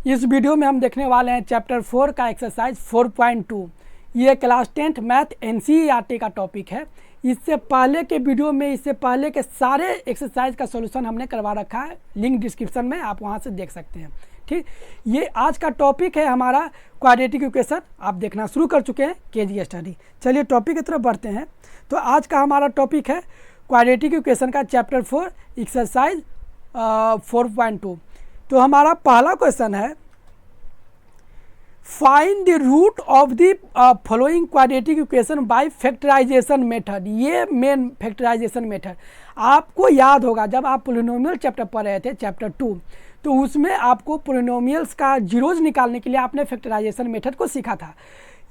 इस वीडियो में हम देखने वाले हैं चैप्टर 4 का एक्सरसाइज 4.2। ये क्लास 10th मैथ एनसीईआरटी का टॉपिक है। इससे पहले के वीडियो में इससे पहले के सारे एक्सरसाइज का सॉल्यूशन हमने करवा रखा है, लिंक डिस्क्रिप्शन में आप वहां से देख सकते हैं। ठीक, ये आज का टॉपिक है हमारा क्वाड्रेटिक इक्वेशन। आप देखना शुरू कर चुके हैं केजी स्टडी। चलिए टॉपिक की तरफ बढ़ते हैं। तो आज का हमारा टॉपिक है क्वाड्रेटिक इक्वेशन का चैप्टर 4 एक्सरसाइज 4.2। तो हमारा पहला क्वेश्चन है, find the root of the following quadratic equation by factorization method. ये मेन फैक्टराइजेशन मेथड आपको याद होगा जब आप पोलिनोमियल चैप्टर पढ़ रहे थे, चैप्टर 2, तो उसमें आपको पोलिनोमियल्स का जीरोज निकालने के लिए आपने फैक्टराइजेशन मेथड को सीखा था।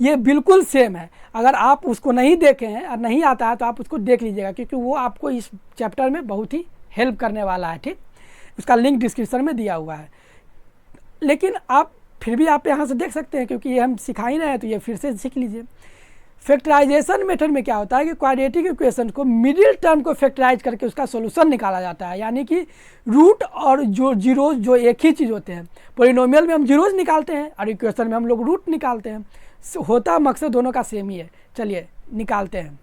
ये बिल्कुल सेम है। अगर आप उसको नहीं देखे हैं और नहीं आता है तो आप उसको देख लीजिएगा, क्योंकि वो आपको इस चैप्टर में बहुत ही हेल्प करने वाला है। ठीक, उसका लिंक डिस्क्रिप्शन में दिया हुआ है। लेकिन आप फिर भी आप यहाँ से देख सकते हैं, क्योंकि ये हम सिखा ही रहे हैं तो ये फिर से सीख लीजिए। फैक्टराइजेशन मेथड में क्या होता है कि क्वाड्रेटिक इक्वेशन को मिडिल टर्म को फैक्टराइज करके उसका सॉल्यूशन निकाला जाता है। यानी कि रूट और जो जीरोज जो एक ही चीज़ होते हैं। पोलिनोमियल में हम जीरोज निकालते हैं और इक्वेशन में हम लोग रूट निकालते हैं। होता मकसद दोनों का सेम ही है। चलिए निकालते हैं।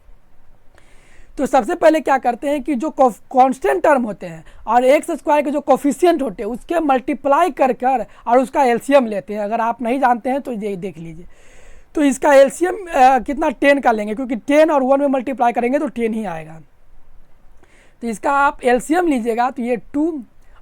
तो सबसे पहले क्या करते हैं कि जो कांस्टेंट टर्म होते हैं और एक्स स्क्वायर के जो कोफिशिएंट होते हैं उसके मल्टीप्लाई कर कर और उसका एलसीएम लेते हैं। अगर आप नहीं जानते हैं तो ये देख लीजिए। तो इसका एलसीएम कितना 10 का लेंगे, क्योंकि 10 और 1 में मल्टीप्लाई करेंगे तो 10 ही आएगा। तो इसका आप एलसीएम लीजिएगा तो ये 2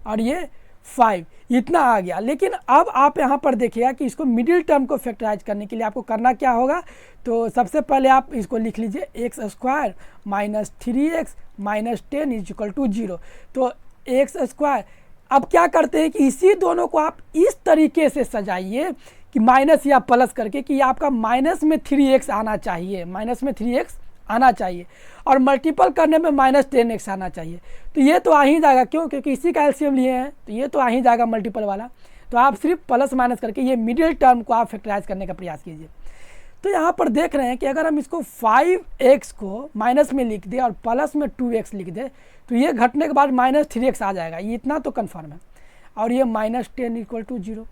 और ये 5 इतना आ गया। लेकिन अब आप यहाँ पर देखिएगा कि इसको मिडिल टर्म को फैक्टराइज करने के लिए आपको करना क्या होगा। तो सबसे पहले आप इसको लिख लीजिए, x square minus 3x minus 10 is equal to 0। तो एक्स स्क्वायर, अब क्या करते हैं कि इसी दोनों को आप इस तरीके से सजाइए कि माइनस या प्लस करके कि आपका माइनस में 3x आना चाहिए, माइनस में 3x आना चाहिए और मल्टीपल करने में माइनस 10x आना चाहिए। तो ये तो आ ही जाएगा, क्यों? क्योंकि इसी का एलसीएम लिए हैं तो ये तो आ ही जाएगा मल्टीपल वाला। तो आप सिर्फ प्लस माइनस करके ये मिडिल टर्म को आप फैक्टराइज करने का प्रयास कीजिए। तो यहाँ पर देख रहे हैं कि अगर हम इसको 5x को माइनस में लिख दें और प्लस में 2x लिख दें तो ये घटने के बाद माइनस 3x आ जाएगा। ये इतना तो कन्फर्म है। और ये माइनस 10 इक्वल टू 0।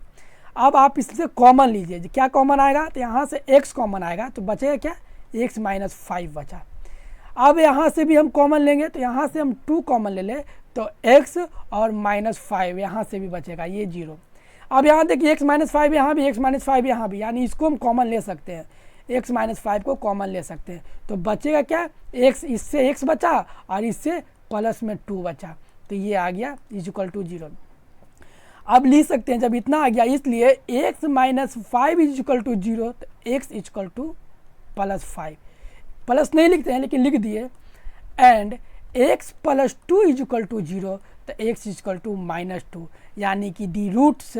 अब आप इससे कॉमन लीजिए। क्या कॉमन आएगा? तो यहाँ से x कॉमन आएगा तो बचेगा क्या? x माइनस 5 बचा। अब यहाँ से भी हम कॉमन लेंगे तो यहाँ से हम 2 कॉमन ले लें तो x और माइनस 5 यहाँ से भी बचेगा, ये 0। अब यहाँ देखिए x माइनस 5 यहाँ भी, x माइनस 5 यहाँ भी, यानी इसको हम कॉमन ले सकते हैं। x माइनस 5 को कॉमन ले सकते हैं तो बचेगा क्या? x, इससे x बचा और इससे प्लस में 2 बचा। तो ये आ गया इज इक्वल टू 0। अब लिख सकते हैं जब इतना आ गया, इसलिए x minus 5 is equal to 0 तो x is equal to plus 5। Plus नहीं लिखते हैं लेकिन लिख दिए। And x plus 2 is equal to 0 तो x is equal to minus 2। यानी कि the roots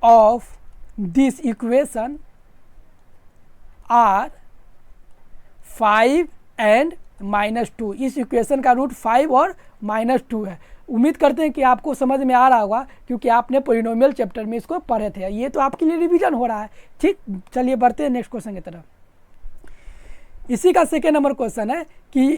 of this equation are 5 and minus 2। इस इक्वेशन का रूट 5 और माइनस 2 है। उम्मीद करते हैं कि आपको समझ में आ रहा होगा, क्योंकि आपने पोलिनोमियल चैप्टर में इसको पढ़े थे। ये तो आपके लिए रिवीजन हो रहा है। ठीक, चलिए बढ़ते हैं नेक्स्ट क्वेश्चन की तरफ। इसी का सेकेंड नंबर क्वेश्चन है कि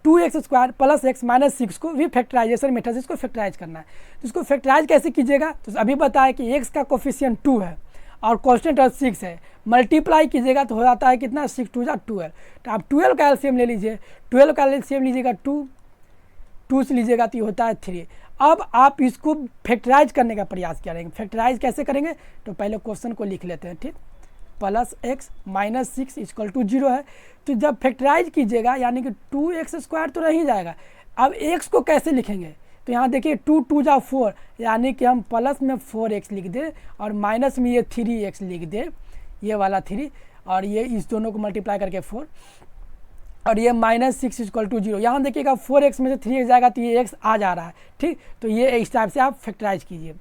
2x square plus x minus 6 को भी फैक्टराइजेशन मेथड से इसको फैक्टराइज करना है। तो इसको फैक्टराइज कैसे कीजिएगा? तो अभी बताया कि x का कोफिशिएंट 2 है और कांस्टेंट 6 है। मल्टीप्लाई कीजिएगा तो हो जाता है कितना? 6 2 जा 12। तो आप 12 का एलसीएम ले लीजिए। 12 का एलसीएम लीजिएगा 2 से लीजिएगा तो ये होता है 3। अब आप इसको फैक्टराइज करने का प्रयास करेंगे। फैक्टराइज कैसे करेंगे? तो पहले क्वेश्चन को लिख लेते हैं। ठीक, plus x minus 6 equal to 0 है। तो जब फैक्टराइज कीजिएगा यानी कि 2x स्क्वायर तो नहीं जाएगा। अब x को कैसे लिखेंगे? तो यहाँ देखिए 2 2 जा 4, यानी कि हम प्लस में 4x लिख दें और माइनस में ये 3x लिख दें, ये वाला 3, और ये इस दोनों को मल्टीप्लाई करके 4 और ये माइनस 6 इक्वल टू 0। यहाँ देखिएगा 4x में से 3x जाएगा तो ये x आ जा रहा है। ठीक, तो ये इस टाइप से आप फैक्टराइज कीजिए।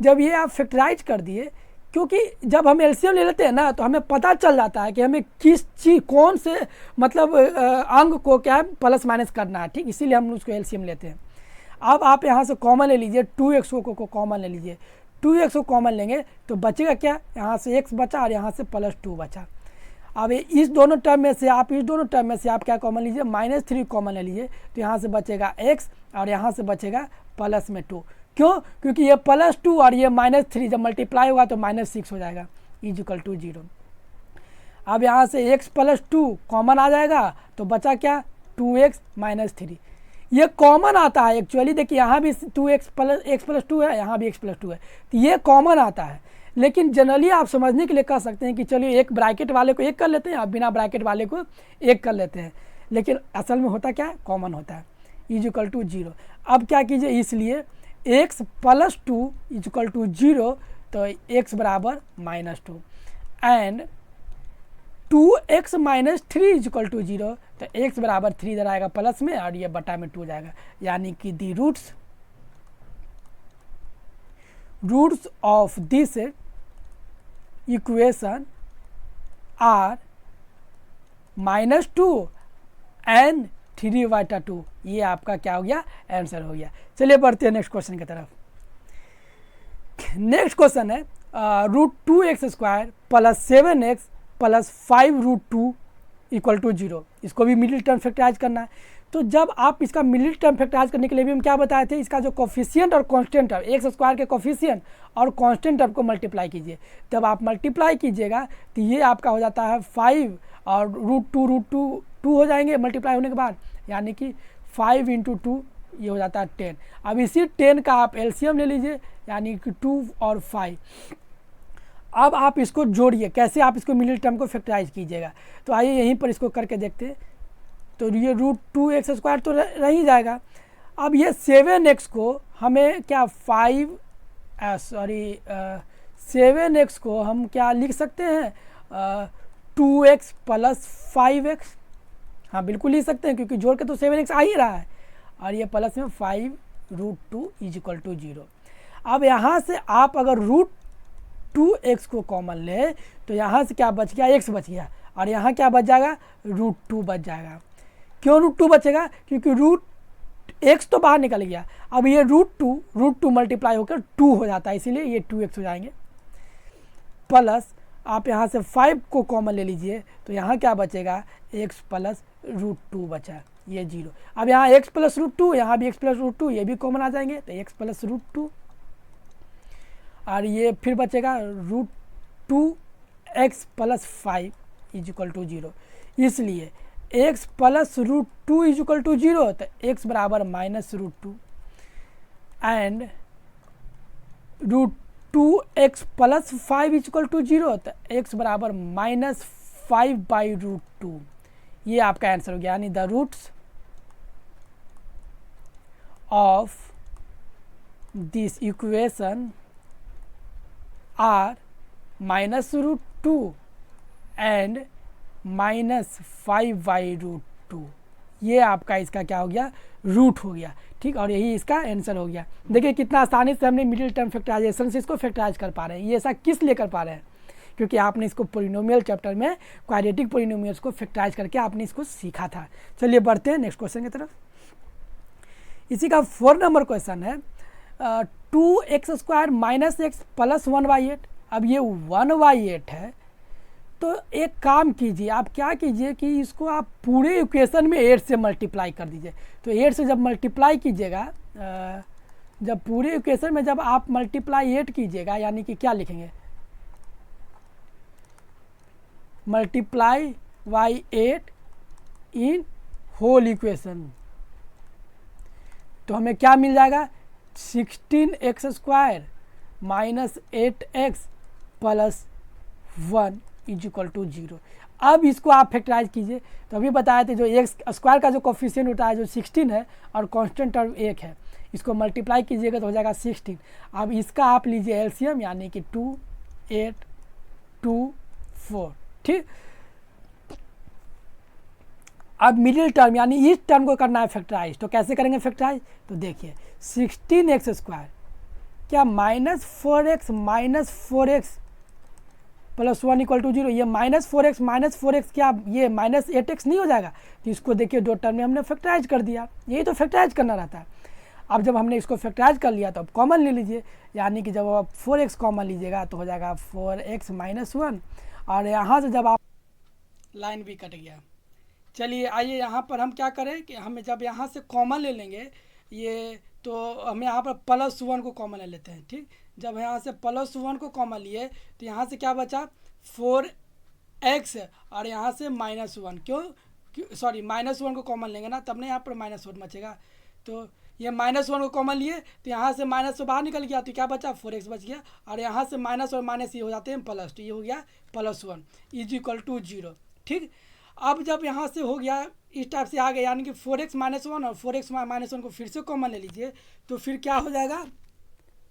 जब ये आप फैक्टराइज कर दिए, क्योंकि जब हम एलसीएम ले लेते हैं ना तो हमें पता चल जाता है कि हमें किस चीज़ कौन से मतलब अंग को क्या है प्लस माइनस करना है। ठीक, इसीलिए हम उसको एलसीएम लेते हैं। अब आप यहाँ से कॉमन ले लीजिए, 2x को कॉमन ले लीजिए। 2x को कॉमन लेंगे तो बचेगा क्या? यहाँ से x बचा और यहाँ से प्लस 2 बचा। अब इस दोनों टर्म में से आप क्या कॉमन लीजिए? -3 कॉमन ले लीजिए तो यहाँ से बचेगा x और यहाँ से बचेगा प्लस में 2। क्यों? क्योंकि ये +2 और ये -3 जब मल्टीप्लाई होगा तो -6 हो जाएगा = 0। अब यहाँ से x + 2 कॉमन आ जाएगा तो बचा क्या 2x - 3। ये कॉमन आता है एक्चुअली, देखिए यहाँ भी 2x + 2 है, यहाँ भी x + 2 है, तो ये कॉमन आता है। लेकिन जनरली आप समझने के लिए कह सकते हैं कि चलिए एक ब्रैकेट वाले को 1 कर लेते हैं, आप बिना ब्रैकेट वाले को 1 कर लेते हैं, लेकिन असल में होता क्या है, कॉमन होता है = 0। अब क्या कीजिए, इसलिए x + 2 = 0, तो x बराबर -2 एंड 2x - 3 = 0, तो x बराबर 3 इधर आएगा प्लस में और ये बटा में 2 जाएगा, यानी कि the roots of this equation are -2 and 3/2। ये आपका क्या हो गया, आंसर हो गया। चलिए बढ़ते हैं नेक्स्ट क्वेश्चन की तरफ। नेक्स्ट क्वेश्चन है √2x² + 7x + 5√2 = 0। इसको भी मिडिल टर्म फैक्टराइज करना है। तो जब आप इसका मिडिल टर्म फैक्टराइज करने के लिए भी हम क्या बताए थे, इसका जो कोफिशिएंट और कांस्टेंट टर्म, x² के कोफिशिएंट और कांस्टेंट टर्म को मल्टीप्लाई कीजिए। जब आप मल्टीप्लाई कीजिएगा तो ये आपका हो जाता है 5 और √2 हो जाएंगे मल्टीप्लाई होने के बाद, यानी कि 5 × 2 ये हो जाता है 10। अब इसी 10 का आप एलसीएम ले लीजिए, यानी कि 2 और 5। अब आप इसको जोड़िए, कैसे आप इसको मिडिल टर्म को फैक्टराइज कीजिएगा। तो आइए यहीं पर इसको करके देखते हैं। तो ये √2x² तो रह ही जाएगा। अब ये 7x को हमें क्या 7x को हम क्या लिख सकते हैं 2x + 5x। हाँ बिल्कुल लिख सकते हैं, क्योंकि जोड़ के तो 7x आ ही रहा है, और ये प्लस में 5√2 = 0। अब यहाँ से आप अगर √2x को कॉमन ले तो यहाँ से क्या बच गया, x बच गया, और यहाँ क्या बच जाएगा, √2 बच जाएगा। क्यों √2 बचेगा, क्योंकि x तो बाहर निकल गया। अब ये √2 मल्टीप्लाई होकर 2 हो जाता है, इसीलिए ये 2x हो जाएंगे। प्लस आप यहाँ से 5 को कॉमन ले लीजिए तो यहाँ क्या बचेगा, x + √2 बचा, ये 0। अब यहाँ x + √2, यहाँ भी x + √2, ये भी कॉमन आ जाएंगे, तो x + √2, और ये फिर बचेगा √2x + 5 = 0। इसलिए x + √2 = 0, तो x बराबर -√2 एंड √2x + 5 = 0, तो x बराबर -5/√2। ये आपका आंसर हो गया, यानी the roots of this equation are -√2 and -5/√2। ये आपका इसका क्या हो गया, रूट हो गया, ठीक। और यही इसका आंसर हो गया। देखिए कितना आसानी से हमने मिडिल टर्म फैक्टराइजेशन से इसको फैक्टराइज कर पा रहे हैं। ये ऐसा किस लिए कर पा रहे हैं, क्योंकि आपने इसको पोलिनोमियल चैप्टर में क्वाड्रेटिक पोलिनोमियल्स को फैक्टराइज करके आपने इसको सीखा था। चलिए बढ़ते हैं नेक्स्ट क्वेश्चन की तरफ। इसी का 4 नंबर क्वेश्चन है 2x² - x + 1/8। अब ये 1/8 है, तो एक काम कीजिए, आप क्या कीजिए कि इसको आप पूरे इक्वेशन में 8 से मल्टीप्लाई कर दीजिए। तो 8 से जब मल्टीप्लाई कीजिएगा, जब पूरे इक्वेशन में जब आप मल्टीप्लाई 8 कीजिएगा, यानी कि क्या लिखेंगे, multiply by 8 in whole equation, तो हमें क्या मिल जाएगा, 16x² - 8x + 1 = 0। अब इसको आप फैक्टराइज कीजिए। तो अभी बताए थे जो x² का जो कोफिशिएंट होता है जो 16 है और कांस्टेंट टर्म 1 है, इसको मल्टीप्लाई कीजिएगा तो हो जाएगा 16। अब इसका आप लीजिए एलसीएम, यानी कि 2, 8, 2, 4, ठीक। अब मिडिल टर्म यानी इस टर्म को करना है फैक्टराइज, तो कैसे करेंगे फैक्टराइज, तो देखिए 16x² क्या -4x - 4x + 1 = 0। ये -4x क्या ये -8x नहीं हो जाएगा, तो इसको देखिए दो टर्म में हमने फैक्टराइज कर दिया। यही तो फैक्टराइज करना रहता है। अब जब हमने इसको फैक्टराइज कर लिया तो अब कॉमन ले लीजिए, यानी कि जब आप 4x कॉमन लीजिएगा तो हो जाएगा 4x - 1, और यहाँ से जब आप लाइन भी कट गया। चलिए आइए यहाँ पर हम क्या करें कि हम जब यहाँ से कॉमन ले लेंगे ये तो हम यहाँ पर +1 को कॉमन ले लेते हैं। ठीक, जब यहाँ से +1 को कॉमन लिए तो यहाँ से क्या बचा 4x और यहाँ से -1, क्यों सॉरी -1 को कॉमन लेंगे ना, तब ना यहाँ पर -1 बचेगा। तो ये -1 को कॉमन लिए तो यहाँ से माइनस से बाहर निकल गया तो क्या बचा 4x बच गया, और यहाँ से माइनस और माइनस ये हो जाते हैं प्लस, तो ये हो गया +1 = 0। ठीक, अब जब यहाँ से हो गया इस टाइप से आ गया, यानी कि 4x -1 और 4x -1 को फिर से कॉमन ले लीजिए तो फिर क्या हो जाएगा,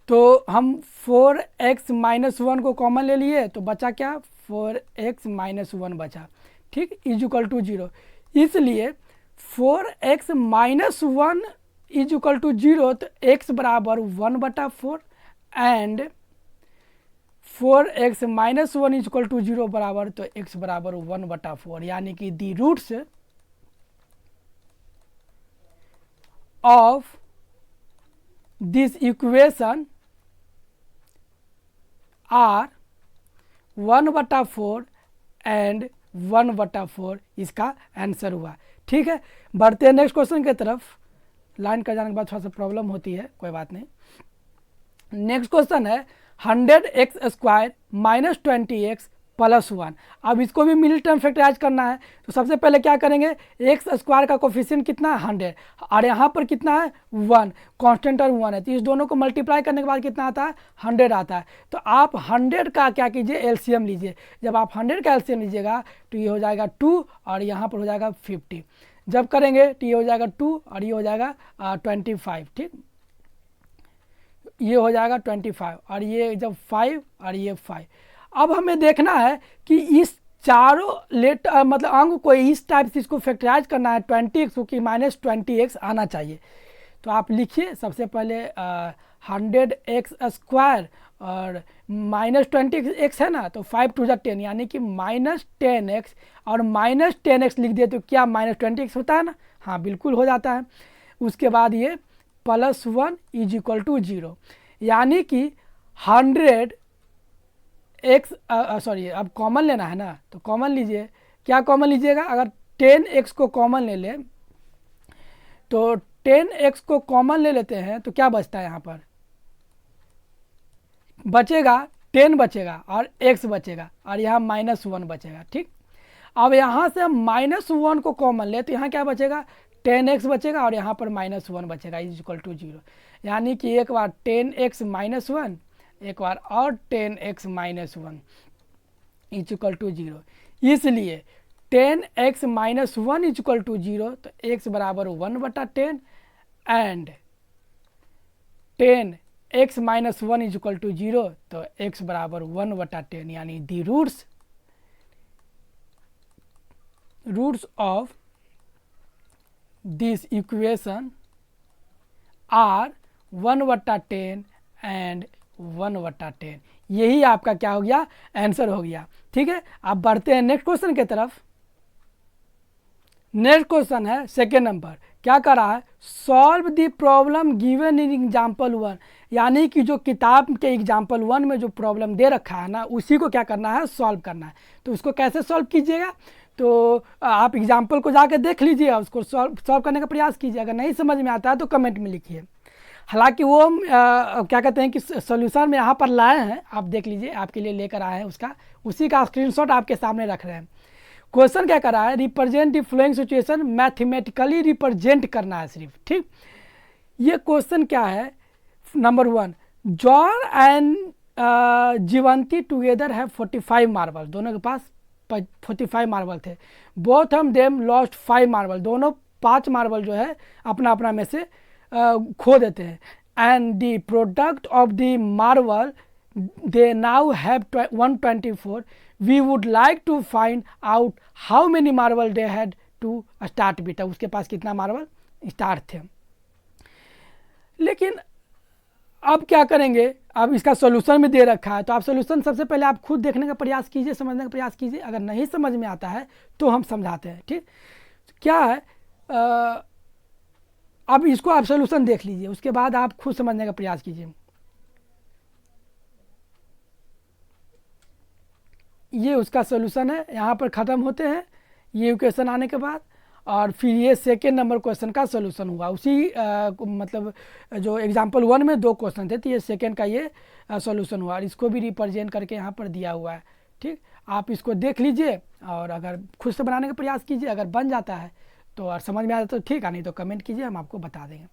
तो हम 4x -1 को कॉमन ले लिए तो बचा क्या 4x -1 बचा। ठीक, = 0, इसलिए 4x -1 = 0, तो x बराबर 1/4 एंड 4x -1 = 0 बराबर, तो x बराबर 1/4, यानी कि the roots of this equation are 1/4 and 1/4 इसका आंसर हुआ। ठीक है, बढ़ते हैं नेक्स्ट क्वेश्चन की तरफ। लाइन का जाने के बाद थोड़ा सा प्रॉब्लम होती है, कोई बात नहीं। नेक्स्ट क्वेश्चन है 100x² - 20x + 1। अब इसको भी मिडिल टर्म फैक्टराइज करना है, तो सबसे पहले क्या करेंगे, x² का कोफिशिएंट कितना है 100 और यहाँ पर कितना है 1, कांस्टेंट और 1 है, तो इस दोनों को मल्टीप्लाई करने के बाद कितना आता है 100 आता है। तो आप 100 का क्या कीजिए एलसीएम लीजिए, जब आप 100 का एलसीएम लीजिएगा तो ये हो जाएगा 2 और यहाँ पर हो जाएगा 50, जब करेंगे तो ये हो जाएगा 2 और ये हो जाएगा 25। ठीक, ये हो जाएगा 25 और ये जब 5 और ये 5। अब हमें देखना है कि इस चारों मतलब अंक को इस टाइप से इसको फैक्टराइज करना है 20x को कि -20x आना चाहिए। तो आप लिखिए सबसे पहले 100x² और -20x है ना, तो 5 × 10 यानी कि -10x और -10x लिख दिए तो क्या -20x होता है ना, हाँ बिल्कुल हो जाता है। उसके बाद ये +1 = 0, यानी कि 100x सॉरी अब कॉमन लेना है ना, तो कॉमन लीजिए, क्या कॉमन लीजिएगा, अगर 10x को कॉमन ले लें तो 10x को कॉमन ले लेते हैं तो क्या बचता है, यहाँ पर बचेगा 10 बचेगा और x बचेगा और यहाँ -1 बचेगा। ठीक, अब यहाँ से हम -1 को कॉमन ले तो यहाँ क्या बचेगा 10x बचेगा और यहाँ पर -1 बचेगा = 0, यानी कि एक बार 10x -1 एक बार और 10x -1 = 0, इसलिए 10x -1 = 0, तो x बराबर 1/10 एंड 10x -1 = 0, तो x बराबर 1/10, यानी the roots of this equation are 1/10 and 1/10, यही आपका क्या हो गया आंसर हो गया। ठीक है, आप बढ़ते हैं नेक्स्ट क्वेश्चन की तरफ। नेक्स्ट क्वेश्चन है सेकेंड नंबर, क्या कर रहा है, solve the problem given in example 1, यानी कि जो किताब के एग्जाम्पल 1 में जो प्रॉब्लम दे रखा है ना उसी को क्या करना है सॉल्व करना है। तो उसको कैसे सॉल्व कीजिएगा, तो आप एग्जाम्पल को जाकर देख लीजिए, उसको सॉल्व करने का प्रयास कीजिए, अगर नहीं समझ में आता है तो कमेंट में लिखिए। हालांकि वो क्या कहते हैं कि सोल्यूशन में यहाँ पर लाए हैं, आप देख लीजिए, आपके लिए लेकर आए हैं उसका, उसी का स्क्रीनशॉट आपके सामने रख रहे हैं। क्वेश्चन क्या कर रहा है, represent the flowing situation, mathematically represent करना है सिर्फ। ठीक, ये क्वेश्चन क्या है, नंबर 1, जॉन एंड जीवंती टुगेदर है 45 मार्बल, दोनों के पास 45 मार्बल थे, बोथ हम देम लॉस्ट 5 मार्बल, दोनों 5 मार्बल जो है अपना अपना में से खो देते हैं, and the product of the marble they now have 124, we would like to find out how many marble they had to start with, उसके पास कितना मार्बल स्टार्ट थे। लेकिन अब क्या करेंगे, अब इसका सॉल्यूशन भी दे रखा है, तो आप सॉल्यूशन सबसे पहले आप खुद देखने का प्रयास कीजिए, समझने का प्रयास कीजिए, अगर नहीं समझ में आता है तो हम समझाते हैं। ठीक, क्या है अब इसको आप सॉल्यूशन देख लीजिए, उसके बाद आप खुद समझने का प्रयास कीजिए। ये उसका सॉल्यूशन है, यहाँ पर ख़त्म होते हैं ये इक्वेशन आने के बाद, और फिर ये सेकेंड नंबर क्वेश्चन का सोल्यूशन हुआ। उसी मतलब जो एग्जाम्पल 1 में 2 क्वेश्चन थे, तो ये सेकेंड का ये सोल्यूशन हुआ, और इसको भी रिप्रेजेंट करके यहाँ पर दिया हुआ है। ठीक, आप इसको देख लीजिए और अगर खुद से बनाने का प्रयास कीजिए, अगर बन जाता है तो और समझ में आता तो ठीक है, नहीं तो कमेंट कीजिए, हम आपको बता देंगे।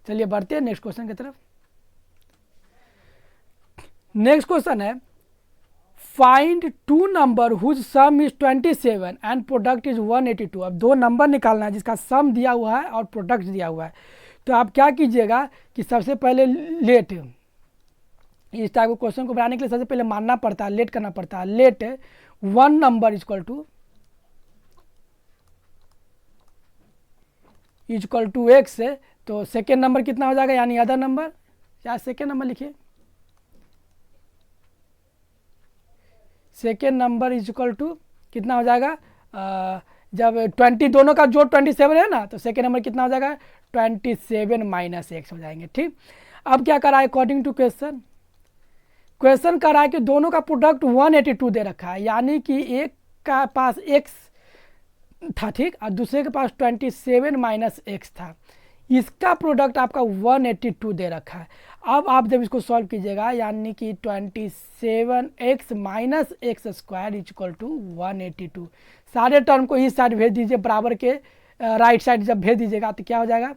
चलिए बढ़ते हैं नेक्स्ट क्वेश्चन की तरफ। नेक्स्ट क्वेश्चन है find two number whose sum is 27 and product is 182। अब 2 नंबर निकालना है जिसका सम दिया हुआ है और प्रोडक्ट दिया हुआ है। तो आप क्या कीजिएगा कि सबसे पहले लेट, इस टाइप के क्वेश्चन को बनाने के लिए सबसे पहले मानना पड़ता है, लेट करना पड़ता है। Let 1 number equal to x, तो सेकेंड नंबर कितना हो जाएगा, यानी अदर नंबर, या सेकेंड नंबर लिखिए, second number is equal to कितना हो जाएगा, जब 20 दोनों का जोड़ 27 है ना, तो सेकेंड नंबर कितना हो जाएगा 27 माइनस एक्स हो जाएंगे। ठीक, अब क्या करा है अकॉर्डिंग टू क्वेश्चन कर रहा है कि दोनों का प्रोडक्ट 182 दे रखा है, यानी कि एक का पास x था, ठीक, और दूसरे के पास 27 माइनस एक्स था, इसका प्रोडक्ट आपका 182 दे रखा है। अब आप जब इसको सॉल्व कीजिएगा, यानी कि 27x minus x square equal to 182, सारे टर्म को इस साइड भेज दीजिए, बराबर के राइट साइड जब भेज दीजिएगा तो क्या हो जाएगा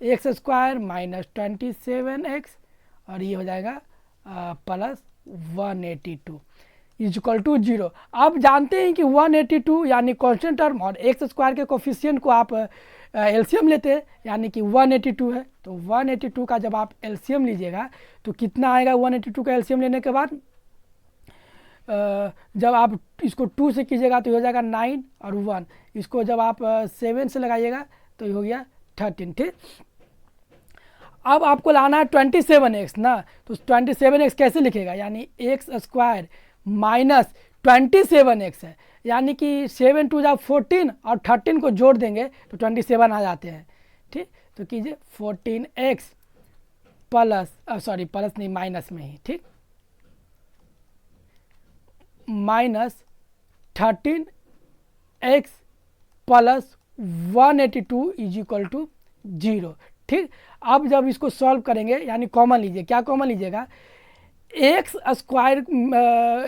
एक्स स्क्वायर माइनस 27x, और ये हो जाएगा प्लस 182 इक्वल टू 0। अब जानते हैं कि 182 यानी कांस्टेंट टर्म और एक्स स्क्वायर के कोफिशिएंट को आप एलसीएम लेते हैं, यानी कि 182 है, तो 182 का जब आप एलसीएम लीजिएगा तो कितना आएगा 182 का एलसीएम लेने के बाद, जब आप इसको 2 से कीजिएगा तो हो जाएगा 9 और 1, इसको जब आप 7 से लगाइएगा तो ये हो गया 13। ठीक, अब आपको लाना है 27x ना, तो 27x कैसे लिखेगा, यानी एक्स स्क्वायर माइनस 27x है, यानी कि 7 2 जा 14 और 13 को जोड़ देंगे तो 27 आ जाते हैं। ठीक, तो कीजिए 14x प्लस सॉरी प्लस नहीं माइनस में ही, ठीक, minus 13x plus 182 is equal to 0। ठीक, अब जब इसको सॉल्व करेंगे, यानी कॉमन लीजिए, क्या कॉमन लीजिएगा, एक्स स्क्वायर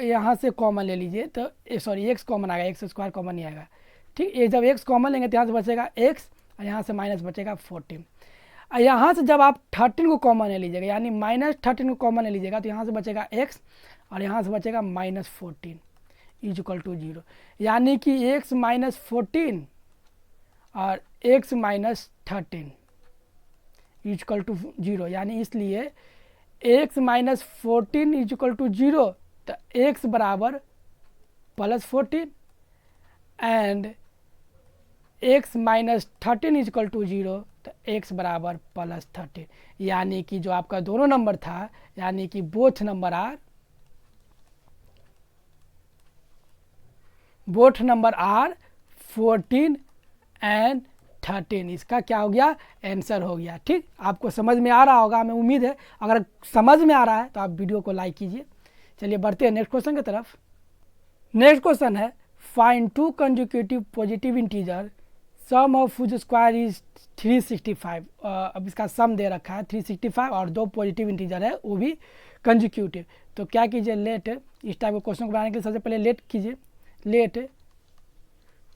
यहाँ से कॉमन ले लीजिए, तो सॉरी एक्स कॉमन आएगा, एक्स स्क्वायर कॉमन नहीं आएगा। ठीक, ये जब एक्स कॉमन लेंगे तो यहाँ से बचेगा एक्स और यहाँ से माइनस बचेगा 14, और यहाँ से जब आप 13 को कॉमन ले लीजिएगा, यानी माइनस 13 को कॉमन ले लीजिएगा, तो यहाँ से बचेगा एक्स और यहाँ से बचेगा माइनस 14 इज इक्वल टू 0, यानी कि एक्स माइनस 14 और एक्स माइनस 13 इक्वल टू 0, यानी इसलिए x माइनस 14 इक्वल टू 0, तो x बराबर plus 14 and x minus 13 equal to 0, तो x बराबर प्लस 13, यानी कि जो आपका दोनों नंबर था, यानी कि बोथ नंबर आर 14 एंड 13, इसका क्या हो गया आंसर हो गया। ठीक, आपको समझ में आ रहा होगा, हमें उम्मीद है, अगर समझ में आ रहा है तो आप वीडियो को लाइक कीजिए। चलिए बढ़ते हैं नेक्स्ट क्वेश्चन की तरफ। नेक्स्ट क्वेश्चन है find 2 consecutive positive integer sum of which square is 365। अब इसका सम दे रखा है 365 और 2 पॉजिटिव इंटीजर है वो भी कंसेक्यूटिव। तो क्या कीजिए, लेट, इस टाइप के क्वेश्चन को बनाने के लिए सबसे पहले लेट कीजिए, late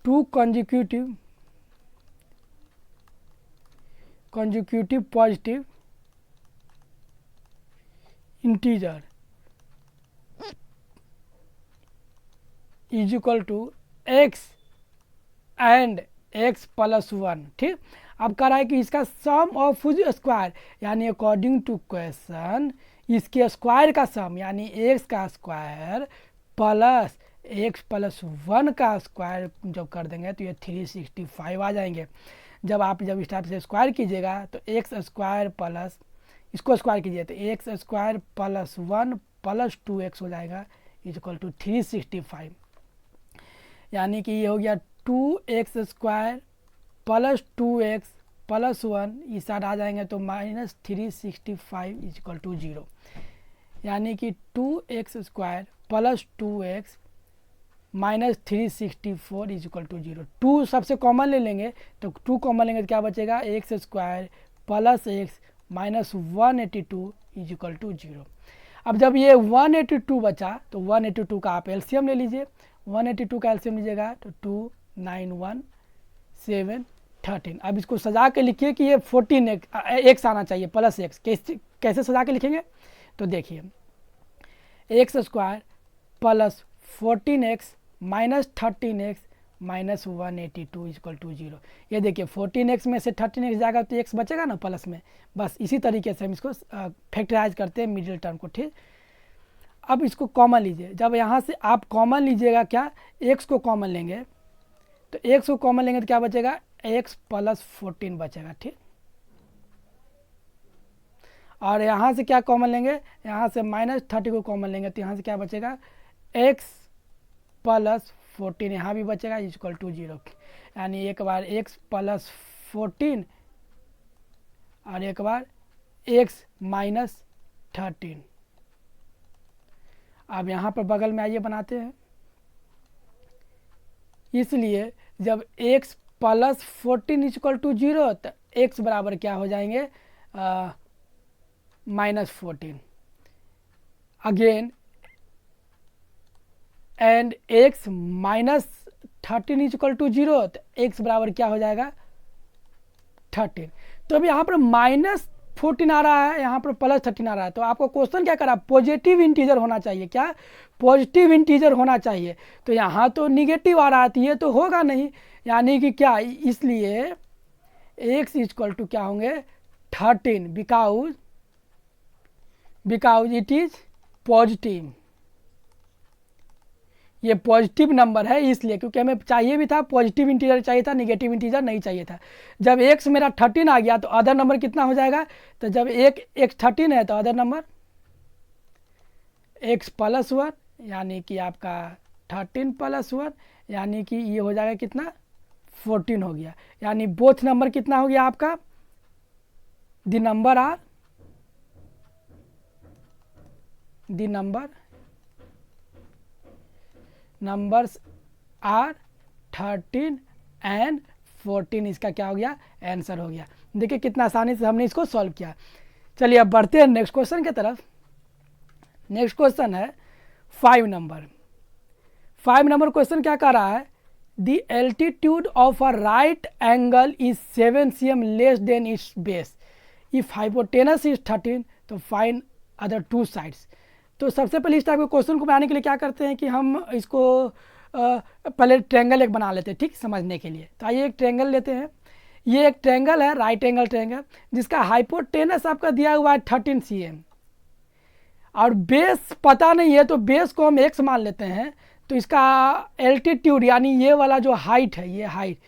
2 consecutive positive integer is equal to x and x plus 1। ठीक, अब कह रहा है कि इसका सम ऑफ स्क्वायर, यानी अकॉर्डिंग टू क्वेश्चन इसके स्क्वायर का सम, यानी x का स्क्वायर प्लस x प्लस 1 का स्क्वायर जब कर देंगे तो ये 365 आ जाएंगे। जब इस टाइप से स्क्वायर कीजिएगा तो एक्स स्क्वायर प्लस, इसको स्क्वायर कीजिए तो x square plus 1 plus 2x हो जाएगा इक्वल टू 365, यानी कि ये हो गया 2x square plus 2x plus 1, इस साइड आ जाएंगे तो माइनस 365 इक्वल टू 0, यानी कि 2x square plus 2x -364 is equal to 0। 2 सबसे कॉमन ले लेंगे, तो 2 कॉमन लेंगे तो क्या बचेगा, x square plus x minus 182 is equal to 0। अब जब ये 182 बचा तो 182 का आप एलसीएम ले लीजिए। 182 का एलसीएम लीजिएगा तो 2 9 1 7 13। अब इसको सजा के लिखिए कि ये 14 एक्स आना चाहिए प्लस एक्स। कैसे सजा के लिखेंगे, तो देखिए x square plus 14x minus 13x minus 182 equal to 0। ये देखिए 14x में से 13x जाएगा तो x बचेगा ना प्लस में। बस इसी तरीके से हम इसको फैक्टराइज करते हैं मिडिल टर्म को, ठीक। अब इसको कॉमन लीजिए। जब यहाँ से आप कॉमन लीजिएगा, क्या x को कॉमन लेंगे, तो x को कॉमन लेंगे तो क्या बचेगा, x प्लस 14 बचेगा, ठीक। और यहाँ से क्या कॉमन लेंगे, यहाँ से -30 को कॉमन लेंगे तो यहाँ से क्या बचेगा, x प्लस 14 यहाँ भी बचेगा इक्वल टू 0। यानी एक बार x प्लस 14 और एक बार x माइनस 13। अब यहाँ पर बगल में आइए बनाते हैं। इसलिए जब x प्लस 14 इक्वल टू 0 तो x बराबर क्या हो जाएंगे, -14। Again and x minus 13 equal to 0 तो x बराबर क्या हो जाएगा, 13। तो अब यहाँ पर -14 आ रहा है, यहाँ पर +13 आ रहा है, तो आपको क्वेश्चन क्या करा, पॉजिटिव इंटीजर होना चाहिए। क्या, पॉजिटिव इंटीजर होना चाहिए। तो यहाँ तो निगेटिव आ रहा है, तो ये तो होगा नहीं। यानी कि क्या, इसलिए x इक्वल टू क्या होंगे, 13, बिकाउज इट इज पॉजिटिव। ये पॉजिटिव नंबर है इसलिए, क्योंकि हमें चाहिए भी था पॉजिटिव इंटीजर चाहिए था, नेगेटिव इंटीजर नहीं चाहिए था। जब x मेरा 13 आ गया तो अदर नंबर कितना हो जाएगा, तो जब x 13 है तो अदर नंबर x प्लस 1, यानी कि आपका 13 प्लस 1, यानी कि ये हो जाएगा कितना, 14 हो गया। यानी बोथ नंबर कितना हो गया आपका, द नंबर्स आर 13 एंड 14। इसका क्या हो गया, आंसर हो गया। देखिए कितना आसानी से हमने इसको सॉल्व किया। चलिए अब बढ़ते हैं नेक्स्ट क्वेश्चन की तरफ। नेक्स्ट क्वेश्चन है 5 नंबर। 5 नंबर क्वेश्चन क्या कह रहा है, the altitude of a right angle is 7 cm less than it's base, if hypotenuse is 13 तो फाइंड अदर 2 साइड्स। तो सबसे पहले इस टाइप के क्वेश्चन को बनाने के लिए क्या करते हैं कि हम इसको पहले ट्रायंगल एक बना लेते हैं, ठीक, समझने के लिए। तो आइए एक ट्रायंगल लेते हैं। ये एक ट्रायंगल है, राइट एंगल ट्रायंगल, जिसका हाइपोटेनस आपका दिया हुआ है 13 cm और बेस पता नहीं है, तो बेस को हम x मान लेते हैं। तो इसका एल्टीट्यूड यानी ये वाला जो हाइट है, ये हाइट,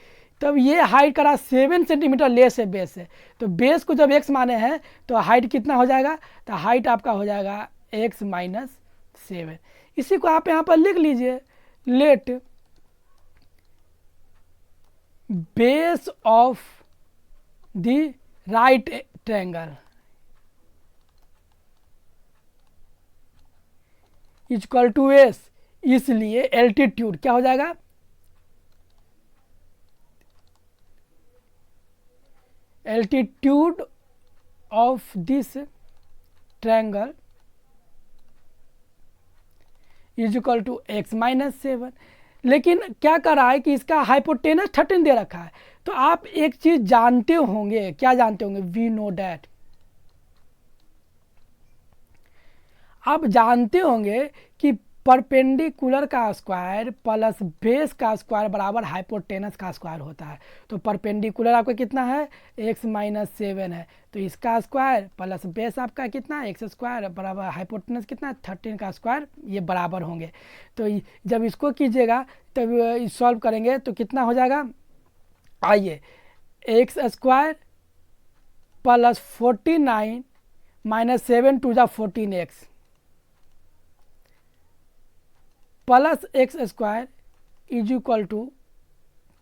तब ये हाइट करा 7 सेंटीमीटर लेस है बेस से। तो बेस को जब x माने हैं तो हाइट कितना हो जाएगा, तो हाइट आपका हो जाएगा x माइनस 7। इसी को आप यहाँ पर लिख लीजिए, let base of the right triangle equal to s। इसलिए एल्टीट्यूड क्या हो जाएगा, altitude of this triangle is equal to x minus 7। लेकिन क्या कर रहा है कि इसका हाइपोटेनस 13 दे रखा है। तो आप एक चीज जानते होंगे, क्या जानते होंगे, वी नो डैट, आप जानते होंगे कि परपेंडिकुलर का स्क्वायर प्लस बेस का स्क्वायर बराबर हाइपोटेनस का स्क्वायर होता है। तो परपेंडिकुलर आपका कितना है, x माइनस 7 है, तो इसका स्क्वायर प्लस बेस आपका कितना है, x स्क्वायर बराबर हाइपोटेनस कितना है 13 का स्क्वायर, ये बराबर होंगे। तो जब इसको कीजिएगा तब सॉल्व करेंगे तो कितना हो जाएगा, आइए x square plus 49 minus 7 two जा 14x plus x square is equal to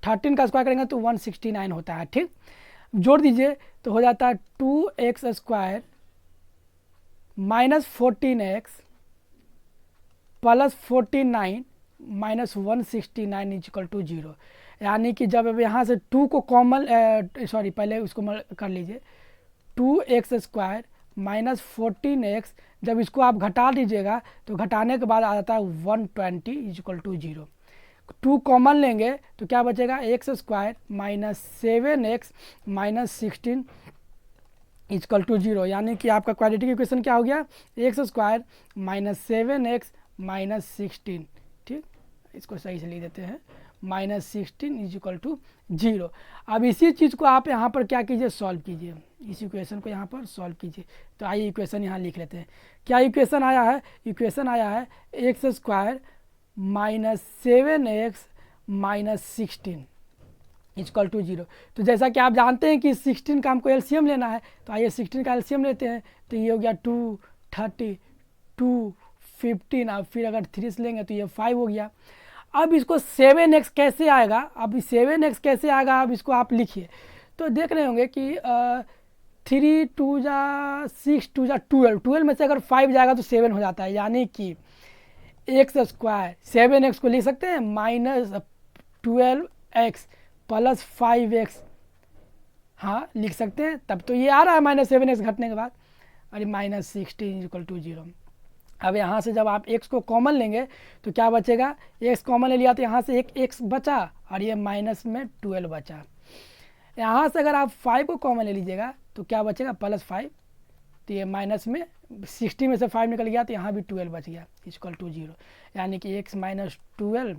13 का स्क्वायर करेंगे तो 169 होता है, ठीक। जोड़ दीजिए तो हो जाता है 2x square minus 14x plus 49 -169 is equal to 0। यानी कि जब अब यहाँ से 2 को कॉमन सॉरी पहले उसको कर लीजिए, 2x² -14x, जब इसको आप घटा दीजिएगा तो घटाने के बाद आ जाता है 120 इज इक्वल टू 0। 2 कॉमन लेंगे तो क्या बचेगा, x² -7x -16 इजकल टू 0। यानी कि आपका क्वाड्रेटिक इक्वेशन क्या हो गया, x² -7x -16। ठीक, इसको सही से लिख देते हैं, -16 इज इक्वल टू 0। अब इसी चीज़ को आप यहाँ पर क्या कीजिए, सॉल्व कीजिए, इस इक्वेशन को यहाँ पर सॉल्व कीजिए। तो आइए इक्वेशन यहाँ लिख लेते हैं। क्या इक्वेशन आया है, इक्वेशन आया है x² -7x -16 इजकल टू 0। तो जैसा कि आप जानते हैं कि 16 का हमको एलसीएम लेना है, तो आइए 16 का एलसीएम लेते हैं। तो ये हो गया 2 30 2 15, अब फिर अगर 3 से लेंगे तो ये 5 हो गया। अब इसको 7x कैसे आएगा, अब 7x कैसे आएगा, अब इसको आप लिखिए। तो देख रहे होंगे कि 3 2 जा 6 2 जा 12 में से अगर 5 जाएगा तो 7 हो जाता है। यानी कि x² 7x को लिख सकते हैं -12x + 5x, हाँ लिख सकते हैं। तब तो ये आ रहा है -7x घटने के बाद, अरे -16 इक्वल टू 0। अब यहाँ से जब आप x को कॉमन लेंगे तो क्या बचेगा, x कॉमन ले लिया तो यहाँ से एक x बचा और ये -12 बचा। यहाँ से अगर आप 5 को कॉमन ले लीजिएगा तो क्या बचेगा, +5, तो ये -16 में से 5 निकल गया तो यहाँ भी 12 बच गया इक्वल टू 0। यानी कि x -12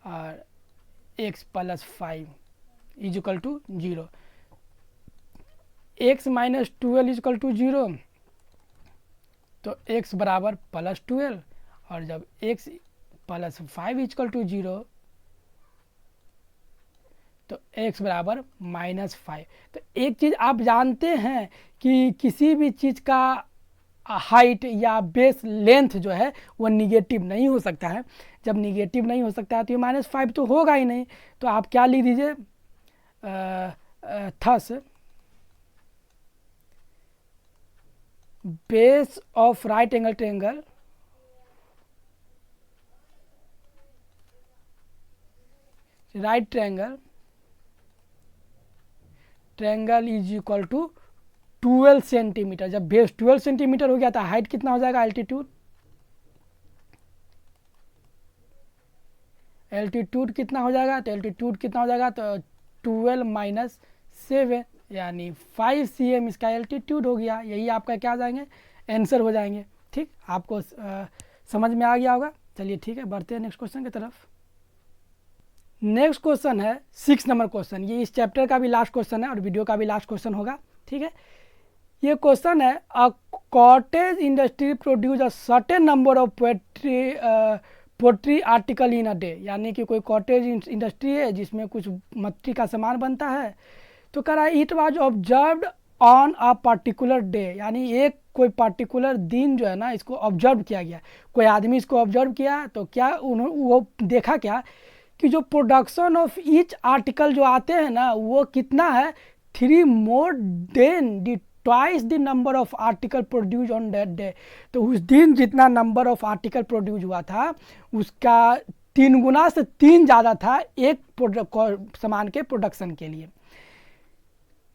और x + 5 is equal to 0। x -12 is equal to 0 तो x बराबर +12, और जब x + 5 इज इक्वल टू 0 तो x बराबर -5। तो एक चीज़ आप जानते हैं कि किसी भी चीज़ का हाइट या बेस लेंथ जो है वो निगेटिव नहीं हो सकता है। जब निगेटिव नहीं हो सकता है तो ये -5 तो होगा ही नहीं। तो आप क्या लिख दीजिए, thus base of right angle triangle triangle is equal to 12 centimetre. जब बेस 12 सेंटीमीटर हो गया था, हाइट कितना हो जाएगा, एल्टीट्यूड कितना हो जाएगा, तो एल्टीट्यूड कितना हो जाएगा, तो 12 - 7 यानी 5 cm इसका एल्टीट्यूड हो गया। यही आपका क्या आ जाएंगे, आंसर हो जाएंगे। ठीक, आपको समझ में आ गया होगा। चलिए ठीक है, बढ़ते हैं नेक्स्ट क्वेश्चन की तरफ। नेक्स्ट क्वेश्चन है 6 नंबर क्वेश्चन। ये इस चैप्टर का भी लास्ट क्वेश्चन है और वीडियो का भी लास्ट क्वेश्चन होगा। ठीक है, ये क्वेश्चन है, a cottage industry produce a certain number of pottery article in a day. यानी कि कोई कॉटेज इंडस्ट्री है जिसमें कुछ मट्टी का सामान बनता है। तो कह रहा है it was observed on a particular day, यानी एक कोई पर्टिकुलर दिन जो है ना, इसको ऑब्जर्व किया गया। कोई आदमी इसको ऑब्जर्व किया तो क्या वो देखा क्या कि जो प्रोडक्शन ऑफ ईच आर्टिकल जो आते हैं ना, वो कितना है, 3 more than the twice the number of article produce on that day. तो उस दिन जितना नंबर ऑफ आर्टिकल प्रोड्यूस हुआ था उसका 3 गुना से 3 ज़्यादा था एक सामान के प्रोडक्शन के लिए।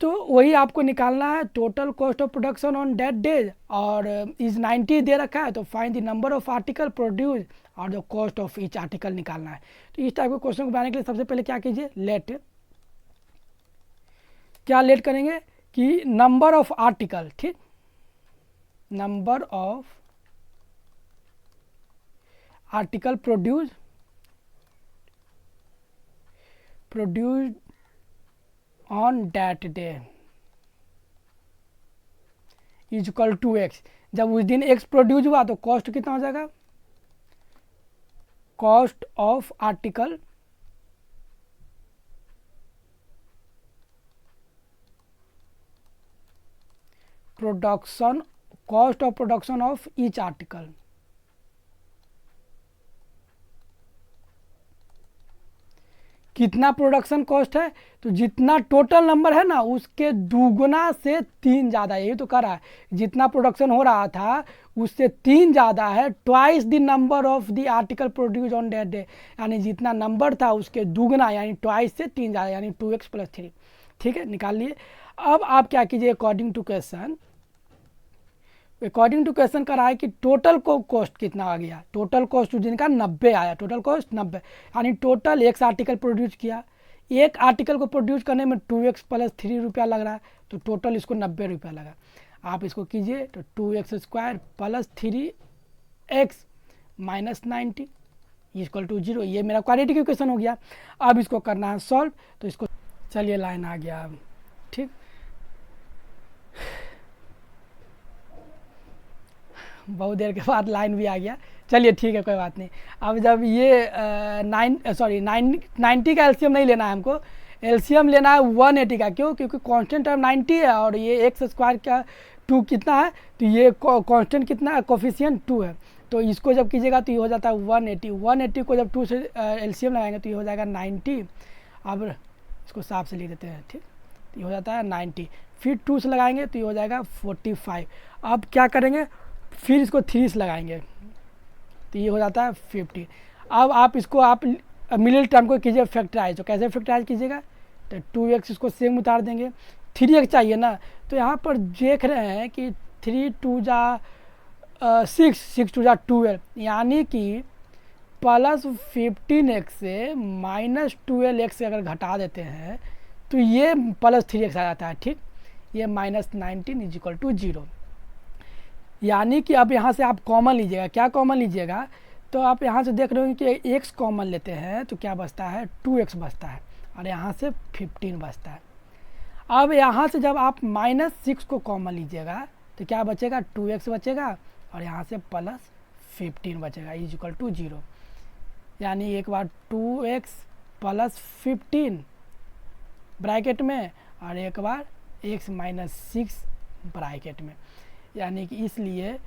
तो वही आपको निकालना है, total cost of production on that day, और इज 90 दे रखा है। तो find the number of article produce और the cost of each article निकालना है। तो इस टाइप के क्वेश्चन को बनाने के लिए सबसे पहले क्या कीजिए, लेट करेंगे कि नंबर ऑफ आर्टिकल, ठीक, number of article produced on that day is equal to x। जब उस दिन x प्रोड्यूस हुआ तो कॉस्ट कितना हो जाएगा, cost of article production, cost of production of each article. कितना प्रोडक्शन कॉस्ट है, तो जितना टोटल नंबर है ना उसके दुगुना से 3 ज़्यादा, यही तो कर रहा है, जितना प्रोडक्शन हो रहा था उससे 3 ज़्यादा है, twice the number of the article produce on that day, यानी जितना नंबर था उसके दुगुना यानी ट्वाइस से 3 ज़्यादा यानी 2x + 3। ठीक है, निकाल लिए। अब आप क्या कीजिए, अकॉर्डिंग टू क्वेश्चन कर रहा है कि टोटल को कॉस्ट कितना आ गया, टोटल कॉस्ट जिनका 90 आया, टोटल कॉस्ट 90 यानी टोटल x आर्टिकल प्रोड्यूस किया, एक आर्टिकल को प्रोड्यूस करने में 2x + 3 रुपया लग रहा है, तो टोटल इसको 90 रुपया लगा। आप इसको कीजिए तो 2x² + 3x - 90 = 0, ये मेरा क्वाड्रेटिक इक्वेशन हो गया। अब इसको करना है सॉल्व, तो इसको चलिए लाइन आ गया अब। ठीक, बहुत देर के बाद लाइन भी आ गया, चलिए ठीक है कोई बात नहीं। अब जब ये 90 का एलसीएम नहीं लेना है हमको, एलसीएम लेना है 180 का। क्यों? क्योंकि कांस्टेंट टर्म 90 है और ये x² का 2 कितना है, तो ये कांस्टेंट कितना है, कोफिशिएंट 2 है, तो इसको जब कीजिएगा तो ये हो जाता है 180। 180 को जब 2 से एलसीएम लगाएंगे तो ये हो जाएगा 90। अब इसको साफ से लिख देते हैं। ठीक, तो ये हो जाता है 90, फिर 2 से लगाएंगे तो ये हो जाएगा 45। अब क्या करेंगे, फिर इसको 3 से लगाएंगे तो ये हो जाता है 50। अब आप इसको मिडिल टर्म को कीजिए फैक्टराइज, तो कैसे फैक्टराइज कीजिएगा, तो 2x इसको सेम उतार देंगे, 3x चाहिए ना, तो यहाँ पर देख रहे हैं कि 3 2 जा 6, 6 2 जा 12, यानी कि +15x से -12x अगर घटा देते हैं तो ये +3x आ जाता है। ठीक, ये -19 = 0, यानी कि अब यहाँ से आप कॉमन लीजिएगा। क्या कॉमन लीजिएगा, तो आप यहाँ से देख रहे हो कि x कॉमन लेते हैं तो क्या बचता है, 2x बचता है, और यहाँ से 15 बचता है। अब यहाँ से जब आप -6 को कॉमन लीजिएगा तो क्या बचेगा, 2x बचेगा, और यहाँ से +15 बचेगा = 0, यानी एक बार 2x + 15 ब्रैकेट में और एक बार x - 6 ब्रैकेट में, यानी कि इसलिए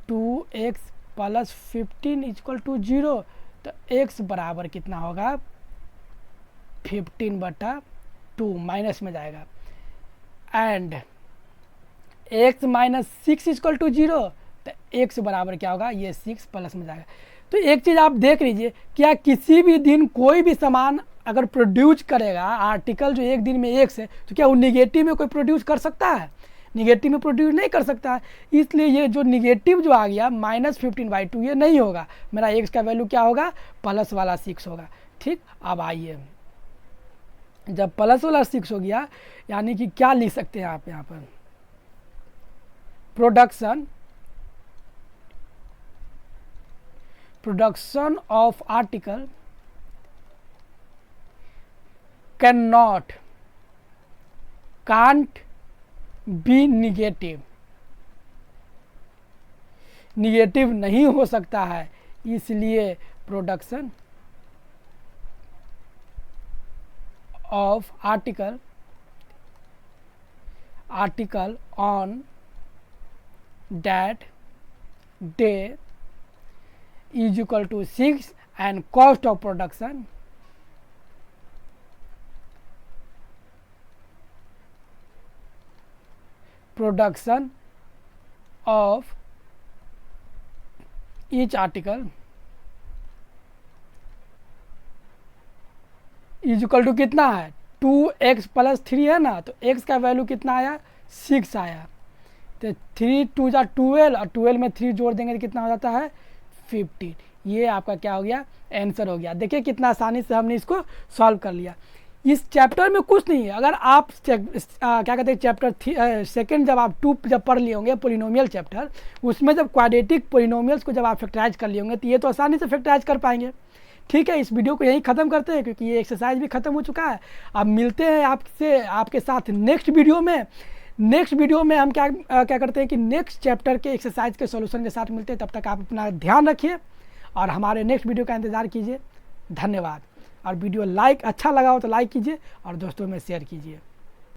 2x + 15 = 0, तो x बराबर कितना होगा, 15/2 माइनस में जाएगा, एंड x - 6 = 0, तो x बराबर क्या होगा, ये 6 प्लस में जाएगा। तो एक चीज़ आप देख लीजिए, क्या किसी भी दिन कोई भी सामान अगर प्रोड्यूस करेगा, आर्टिकल जो एक दिन में x है, तो क्या वो निगेटिव में कोई प्रोड्यूस कर सकता है, निगेटिव में प्रोड्यूस नहीं कर सकता है। इसलिए ये जो निगेटिव जो आ गया -15/2 ये नहीं होगा, मेरा x का वैल्यू क्या होगा, प्लस वाला 6 होगा। ठीक, अब आइए, जब प्लस वाला 6 हो गया, यानी कि क्या लिख सकते हैं आप यहाँ पर, production of article can't be negative नहीं हो सकता है, इसलिए production of article on that day = 6 and cost of production of each article = कितना है, 2x + 3 है ना, तो x का वैल्यू कितना आया, 6 आया, तो 3 2 जा 12 और 12 में 3 जोड़ देंगे तो कितना हो जाता है, 15। ये आपका क्या हो गया, आंसर हो गया। देखिए कितना आसानी से हमने इसको सॉल्व कर लिया। इस चैप्टर में कुछ नहीं है, अगर आप क्या कहते हैं चैप्टर सेकंड जब आप 2 जब पढ़ लिए होंगे पोलिनोमियल चैप्टर, उसमें जब क्वाड्रेटिक पोलिनोमियल्स को जब आप फैक्टराइज कर लिए होंगे तो ये तो आसानी से फैक्टराइज कर पाएंगे। ठीक है, इस वीडियो को यहीं ख़त्म करते हैं क्योंकि ये एक्सरसाइज भी ख़त्म हो चुका है। अब मिलते हैं आपके साथ नेक्स्ट वीडियो में। नेक्स्ट वीडियो में हम क्या करते हैं कि नेक्स्ट चैप्टर के एक्सरसाइज के सॉल्यूशन के साथ मिलते हैं। तब तक आप अपना ध्यान रखिए और हमारे नेक्स्ट वीडियो का इंतज़ार कीजिए। धन्यवाद। और वीडियो अच्छा लगा हो तो लाइक कीजिए और दोस्तों में शेयर कीजिए।